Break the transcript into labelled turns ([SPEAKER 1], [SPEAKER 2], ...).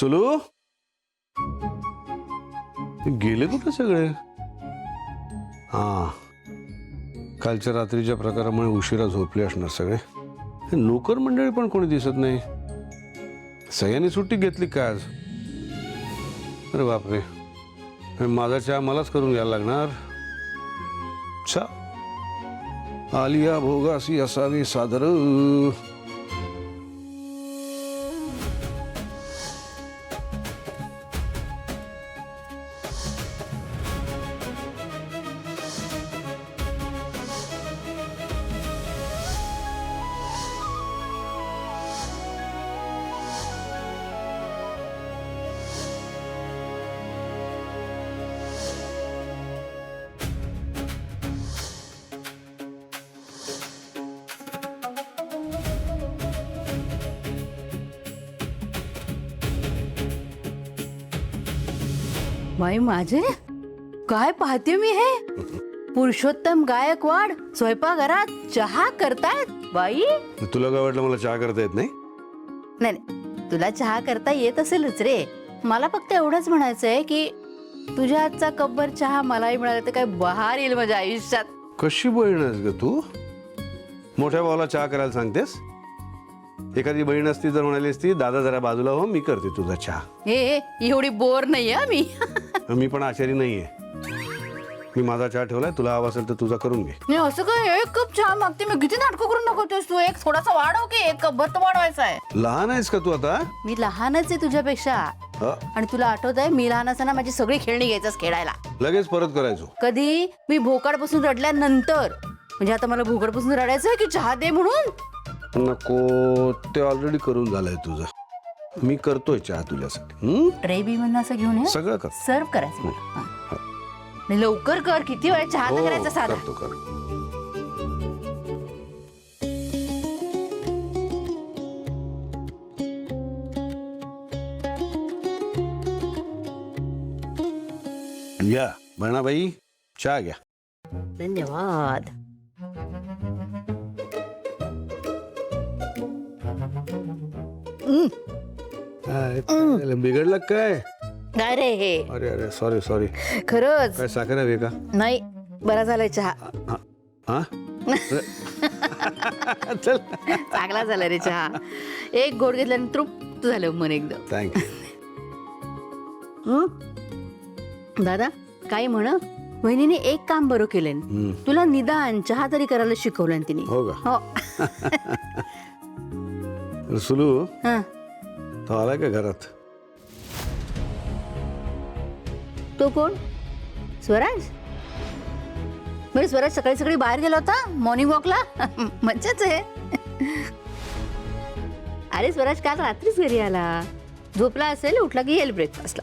[SPEAKER 1] सुलू गेले कुठे सगळे? हा, कालच्या रात्रीच्या प्रकारामुळे उशिरा झोपले असणार सगळे. हे नोकर मंडळी पण कोणी दिसत नाही. सगळ्यांनी सुट्टी घेतली काय आज? अरे बापरे, माझा चहा मलाच करून घ्यायला लागणार. आलिया भोगासी असावी सादर.
[SPEAKER 2] बाई माझे काय पाहते मी हे? पुरुषोत्तम गायकवाड स्वयंपाकघरात चहा करतायत. बाई
[SPEAKER 1] तुला काय वाटलं मला चहा करता येत नाही?
[SPEAKER 2] नाही नाही, तुला चहा करता येत असेलच रे. मला फक्त एवढंच म्हणायचंय की तुझ्या हातचा कब्बर चहा मलाही मिळाला तर काय बहार येईल माझ्या आयुष्यात.
[SPEAKER 1] कशी बहीण आहेस ग तू? मोठ्या भावाला चहा करायला सांगतेस? एखादी बहीण असती तर म्हणाली असती, दादा जरा बाजूला हो, मी करते तुझा चहा.
[SPEAKER 2] हे एवढी बोर नाहीये मी.
[SPEAKER 1] मी पण आचारी नाहीये. मी माझा चहा ठेवलाय, तुला हवा असेल तर तुझा करून घे.
[SPEAKER 2] मी असं काय एक कप चहा मागते मी? किती नाटकं करून नकोस तू. एक थोडासा वाढव की, एक कप भर वाढवायचा आहे.
[SPEAKER 1] लहान आहेस का तू आता?
[SPEAKER 2] मी लहानच आहे तुझ्यापेक्षा. आणि तुला आठवत आहे मी लहान असताना माझी सगळी खेळणी घ्यायचास खेळायला.
[SPEAKER 1] लगेच परत करायचो.
[SPEAKER 2] कधी? मी भोकाडपासून रडल्यानंतर. म्हणजे आता मला भोकाडपासून रडायचंय की चहा दे म्हणून?
[SPEAKER 1] नको, ते ऑलरेडी करून झालंय तुझं. मी करतोय चहा तुझ्यासाठी.
[SPEAKER 2] ट्रे बी म्हणून असं घेऊन ये.
[SPEAKER 1] सगळं कर.
[SPEAKER 2] सर्व करायचं मला. नाही, लवकर कर. किती वेळ चहा तर करायचा साधा.
[SPEAKER 1] करतो कर. या बहिणाबाई, चहा घ्या.
[SPEAKER 2] धन्यवाद.
[SPEAKER 1] बिघडलं काय?
[SPEAKER 2] काय रे हे?
[SPEAKER 1] अरे अरे, सॉरी सॉरी.
[SPEAKER 2] खरंच
[SPEAKER 1] काय साखर हवी का?
[SPEAKER 2] नाही, बरा झालाय चहा.
[SPEAKER 1] हा चल,
[SPEAKER 2] चांगला झाला रे चहा. एक घोट घेतल्यानंतर तृप्त झालं मन एकदम.
[SPEAKER 1] थँक्यू.
[SPEAKER 2] दादा काय म्हण, वहिनीने एक काम बरं केलं. तुला निदान चहा तरी करायला शिकवलं तिने.
[SPEAKER 1] हो का?
[SPEAKER 2] हो.
[SPEAKER 1] सुलू
[SPEAKER 2] हा,
[SPEAKER 1] तो आलाय का घरात?
[SPEAKER 2] तो कोण? स्वराज? बरं, स्वराज सकाळी सकाळी बाहेर गेला होता मॉर्निंग वॉकला. मज्जाच आहे. अरे स्वराज काल रात्रीच घरी आला. झोपला असेल, उठला की येईल ब्रेकफास्टला.